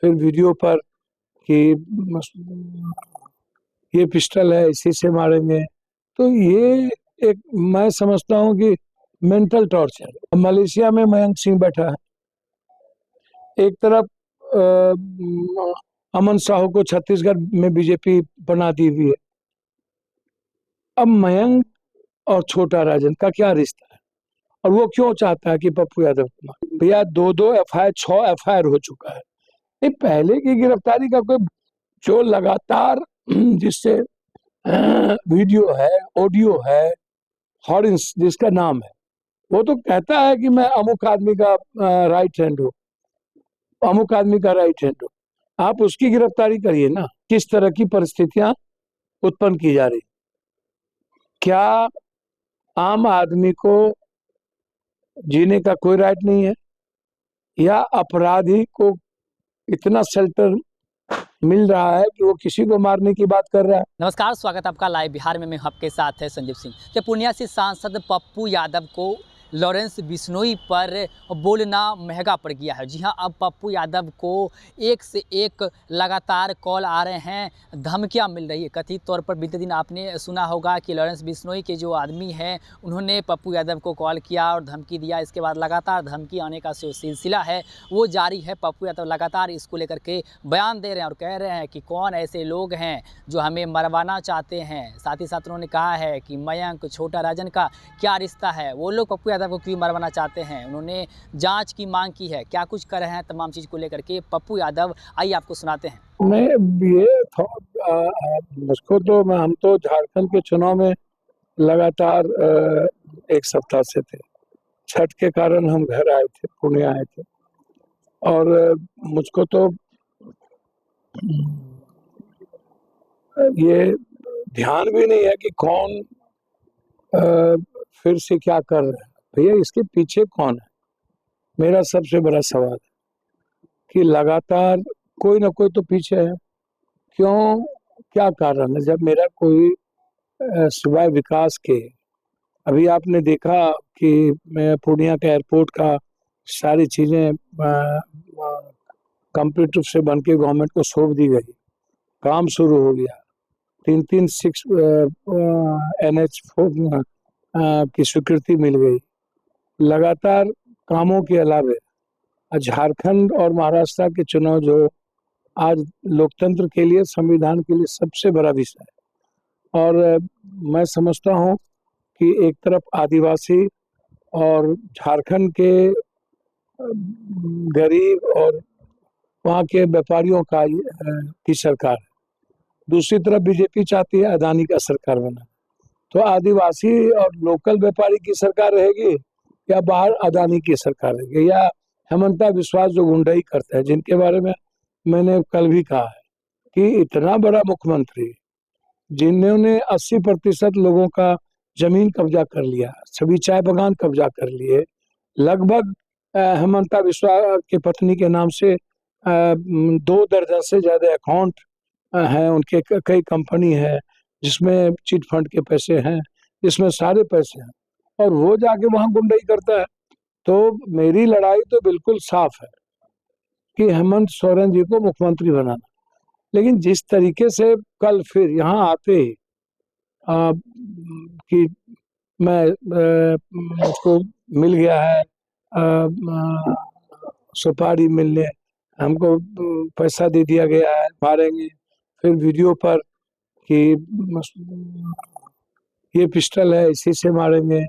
फिर वीडियो पर कि ये पिस्टल है, इसी से मारेंगे। तो ये एक मैं समझता हूँ कि मेंटल टॉर्चर। मलेशिया में मयंक सिंह बैठा है, एक तरफ अमन साहू को छत्तीसगढ़ में बीजेपी बना दी हुई है। अब मयंक और छोटा राजन का क्या रिश्ता है, और वो क्यों चाहता है कि पप्पू यादव को मारे? भैया 2 एफआईआर 6 एफआईआर हो चुका है। नहीं, पहले की गिरफ्तारी का कोई जो लगातार जिससे वीडियो है, ऑडियो है, हॉरिंस जिसका नाम है, वो तो कहता है कि मैं अमुक आदमी का राइट हैंड हूँ, अमुक आदमी का राइट हैंड हूँ। आप उसकी गिरफ्तारी करिए ना। किस तरह की परिस्थितियां उत्पन्न की जा रही, क्या आम आदमी को जीने का कोई राइट नहीं है, या अपराधी को इतना शेल्टर मिल रहा है कि वो किसी को मारने की बात कर रहा है? नमस्कार, स्वागत है आपका लाइव बिहार में। मैं आपके साथ है संजीव सिंह। तो पूर्णिया से सांसद पप्पू यादव को लॉरेंस बिश्नोई पर बोलना महंगा पड़ गया है। जी हां, अब पप्पू यादव को एक से एक लगातार कॉल आ रहे हैं, धमकियां मिल रही है। कथित तौर पर बीते दिन आपने सुना होगा कि लॉरेंस बिश्नोई के जो आदमी हैं उन्होंने पप्पू यादव को कॉल किया और धमकी दिया। इसके बाद लगातार धमकी आने का जो सिलसिला है वो जारी है। पप्पू यादव लगातार इसको लेकर के बयान दे रहे हैं और कह रहे हैं कि कौन ऐसे लोग हैं जो हमें मरवाना चाहते हैं। साथ ही साथ उन्होंने कहा है कि मयंक, छोटा राजन का क्या रिश्ता है, वो लोग पप्पू यादव को क्यों मरवाना चाहते हैं। उन्होंने जांच की मांग की है। क्या कुछ कर रहे हैं तमाम चीज़ को लेकर के पप्पू यादव, आइए आपको सुनाते हैं। मैं ये मुझको तो हम तो झारखंड के चुनाव में लगातार 1 सप्ताह से थे। छठ के कारण हम घर आए थे, पुणे आए थे, और मुझको तो ये ध्यान भी नहीं है कि कौन फिर से क्या कर रहे हैं। भैया, इसके पीछे कौन है, मेरा सबसे बड़ा सवाल है कि लगातार कोई ना कोई तो पीछे है। क्यों, क्या कारण है? जब मेरा कोई सिवाय विकास के, अभी आपने देखा कि मैं पूर्णिया के एयरपोर्ट का सारी चीजें कंप्यूटर से बन के गवर्नमेंट को सौंप दी गई, काम शुरू हो गया। 3-6 NH4 की स्वीकृति मिल गई। लगातार कामों के अलावे झारखंड और महाराष्ट्र के चुनाव जो आज लोकतंत्र के लिए, संविधान के लिए सबसे बड़ा विषय है। और मैं समझता हूँ कि एक तरफ आदिवासी और झारखंड के गरीब और वहाँ के व्यापारियों का की सरकार, दूसरी तरफ बीजेपी चाहती है अदानी का सरकार बना। तो आदिवासी और लोकल व्यापारी की सरकार रहेगी, या बाहर अदानी की सरकार रहेगी, या हेमंता विश्वास जो गुंडाई करता है, जिनके बारे में मैंने कल भी कहा है कि इतना बड़ा मुख्यमंत्री जिन्होंने 80% लोगों का जमीन कब्जा कर लिया, सभी चाय बागान कब्जा कर लिए, लगभग हेमंता विश्वा की पत्नी के नाम से 2 दर्जन से ज्यादा अकाउंट हैं उनके, कई कंपनी है जिसमें चिट फंड के पैसे हैं, जिसमें सारे पैसे हैं, और वो जाके वहां गुंडाई करता है। तो मेरी लड़ाई तो बिल्कुल साफ है कि हेमंत सोरेन जी को मुख्यमंत्री बनाना। लेकिन जिस तरीके से कल फिर यहाँ आते ही कि मैं मुझको मिल गया है सुपारी मिलने, हमको पैसा दे दिया गया है, मारेंगे। फिर वीडियो पर कि ये पिस्टल है, इसी से मारेंगे।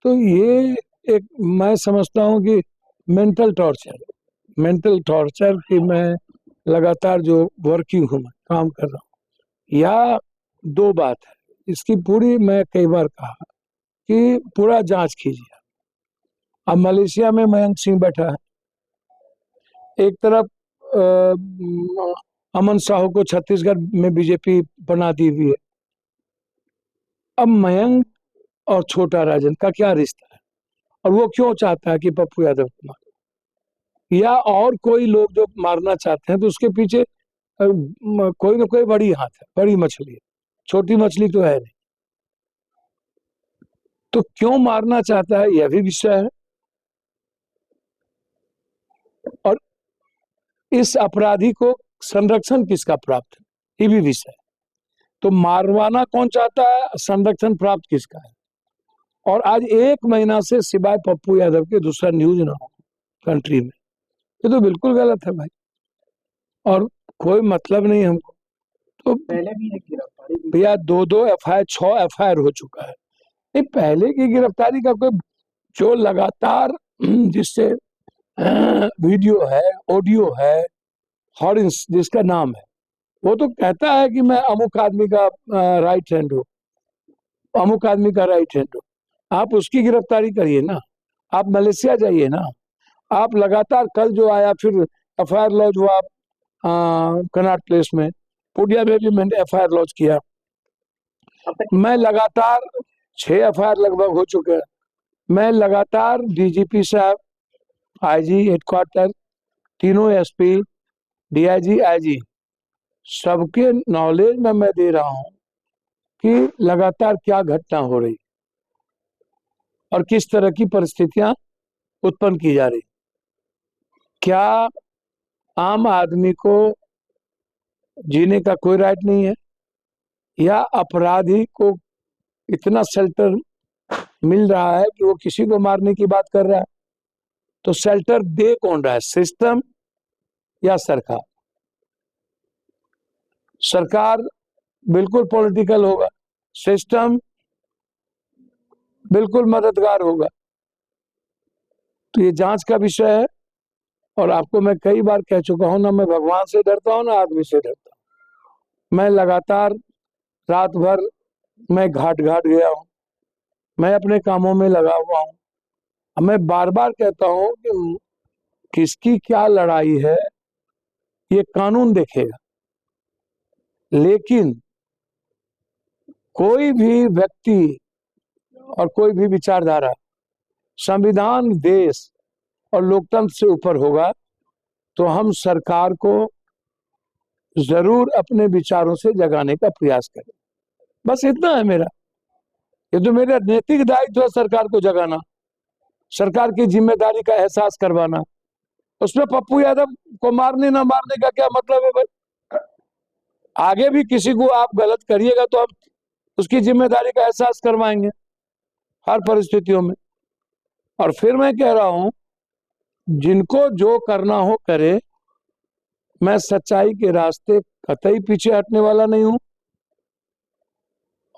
तो ये एक मैं समझता हूँ कि मेंटल टॉर्चर कि मैं लगातार जो वर्किंग हूँ, मैं काम कर रहा हूँ। या 2 बात है, इसकी पूरी मैं कई बार कहा कि पूरा जांच कीजिए। अब मलेशिया में मयंक सिंह बैठा है, एक तरफ अमन साहू को छत्तीसगढ़ में बीजेपी बना दी हुई है। अब मयंक और छोटा राजन का क्या रिश्ता है, और वो क्यों चाहता है कि पप्पू यादव को मारे, या और कोई लोग जो मारना चाहते हैं, तो उसके पीछे कोई ना कोई बड़ी हाथ है, बड़ी मछली है, छोटी मछली तो है नहीं। तो क्यों मारना चाहता है, यह भी विषय है। और इस अपराधी को संरक्षण किसका प्राप्त है, ये भी विषय है। तो मारवाना कौन चाहता है, संरक्षण प्राप्त किसका है। और आज 1 महीना से सिवाय पप्पू यादव के दूसरा न्यूज ना हो कंट्री में, ये तो बिल्कुल गलत है भाई, और कोई मतलब नहीं हमको। तो पहले भी एक गिरफ्तारी भैया 2-2 एफआईआर 6 एफआईआर हो चुका है। नहीं, पहले की गिरफ्तारी का कोई, जो लगातार जिससे वीडियो है, ऑडियो है, हॉरिंस जिसका नाम है, वो तो कहता है कि मैं अमुक आदमी का राइट हैंड हूँ, अमुक आदमी का राइट हैंड हूँ। आप उसकी गिरफ्तारी करिए ना, आप मलेशिया जाइए ना। आप लगातार, कल जो आया फिर एफआईआर लॉन्च हुआ कनॉट प्लेस में, पुडिया में भी मैंने एफआईआर लॉन्च किया। मैं लगातार 6 एफआईआर लगभग हो चुके हैं। मैं लगातार डीजीपी साहब, आईजी हेडक्वार्टर, तीनों एसपी, डीआईजी, आईजी, सबके नॉलेज में मैं दे रहा हूं कि लगातार क्या घटना हो रही और किस तरह की परिस्थितियां उत्पन्न की जा रही। क्या आम आदमी को जीने का कोई राइट नहीं है, या अपराधी को इतना शेल्टर मिल रहा है कि वो किसी को मारने की बात कर रहा है। तो शेल्टर दे कौन रहा है, सिस्टम या सरकार? सरकार बिल्कुल पॉलिटिकल होगा, सिस्टम बिल्कुल मददगार होगा। तो ये जांच का विषय है। और आपको मैं कई बार कह चुका हूं, ना मैं भगवान से डरता हूं ना आदमी से डरता हूं। मैं लगातार रात भर मैं घाट घाट गया हूं, मैं अपने कामों में लगा हुआ हूं। मैं बार बार कहता हूं कि किसकी क्या लड़ाई है ये कानून देखेगा, लेकिन कोई भी व्यक्ति और कोई भी विचारधारा संविधान, देश और लोकतंत्र से ऊपर होगा। तो हम सरकार को जरूर अपने विचारों से जगाने का प्रयास करें, बस इतना है मेरा। ये तो मेरा नैतिक दायित्व है सरकार को जगाना, सरकार की जिम्मेदारी का एहसास करवाना। उसमें पप्पू यादव को मारने ना मारने का क्या मतलब है भाई? आगे भी किसी को आप गलत करिएगा तो हम उसकी जिम्मेदारी का एहसास करवाएंगे हर परिस्थितियों में। और फिर मैं कह रहा हूं, जिनको जो करना हो करे, मैं सच्चाई के रास्ते कतई पीछे हटने वाला नहीं हूं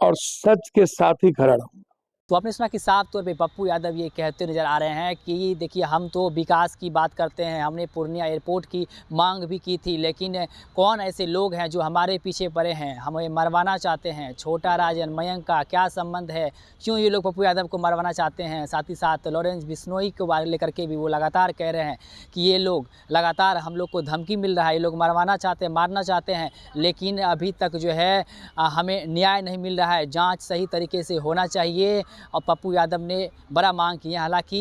और सच के साथ ही खड़ा रहूंगा। तो आपने सुना कि साफ तौर पे पप्पू यादव ये कहते नज़र आ रहे हैं कि देखिए, हम तो विकास की बात करते हैं, हमने पूर्णिया एयरपोर्ट की मांग भी की थी, लेकिन कौन ऐसे लोग हैं जो हमारे पीछे पड़े हैं, हमें मरवाना चाहते हैं। छोटा राजन, मयंक का क्या संबंध है, क्यों ये लोग पप्पू यादव को मरवाना चाहते हैं। साथ ही साथ लॉरेंस बिश्नोई को बारे लेकर के भी वो लगातार कह रहे हैं कि ये लोग लगातार हम लोग को धमकी मिल रहा है, ये लोग मरवाना चाहते हैं, मारना चाहते हैं, लेकिन अभी तक जो है हमें न्याय नहीं मिल रहा है। जाँच सही तरीके से होना चाहिए। और पप्पू यादव ने बड़ा मांग की है। हालांकि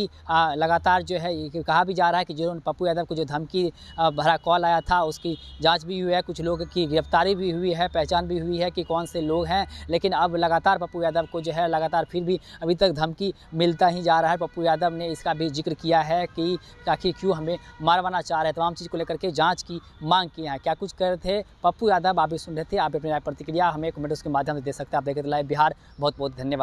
लगातार जो है ये कहा भी जा रहा है कि जिन्होंने पप्पू यादव को जो धमकी भरा कॉल आया था उसकी जांच भी हुई है, कुछ लोगों की गिरफ्तारी भी हुई है, पहचान भी हुई है कि कौन से लोग हैं। लेकिन अब लगातार पप्पू यादव को जो है लगातार फिर भी अभी तक धमकी मिलता ही जा रहा है। पप्पू यादव ने इसका भी जिक्र किया है कि आखिर क्यों हमें मारवाना चाह रहे हैं। तमाम चीज़ को लेकर के जाँच की मांग की है। क्या कुछ कर रहे थे पप्पू यादव, आप भी सुन रहे थे। आप अपनी राय प्रतिक्रिया हमें कमेंट्स के माध्यम से दे सकते हैं। आप देख रहे थे लाइव बिहार। बहुत बहुत धन्यवाद।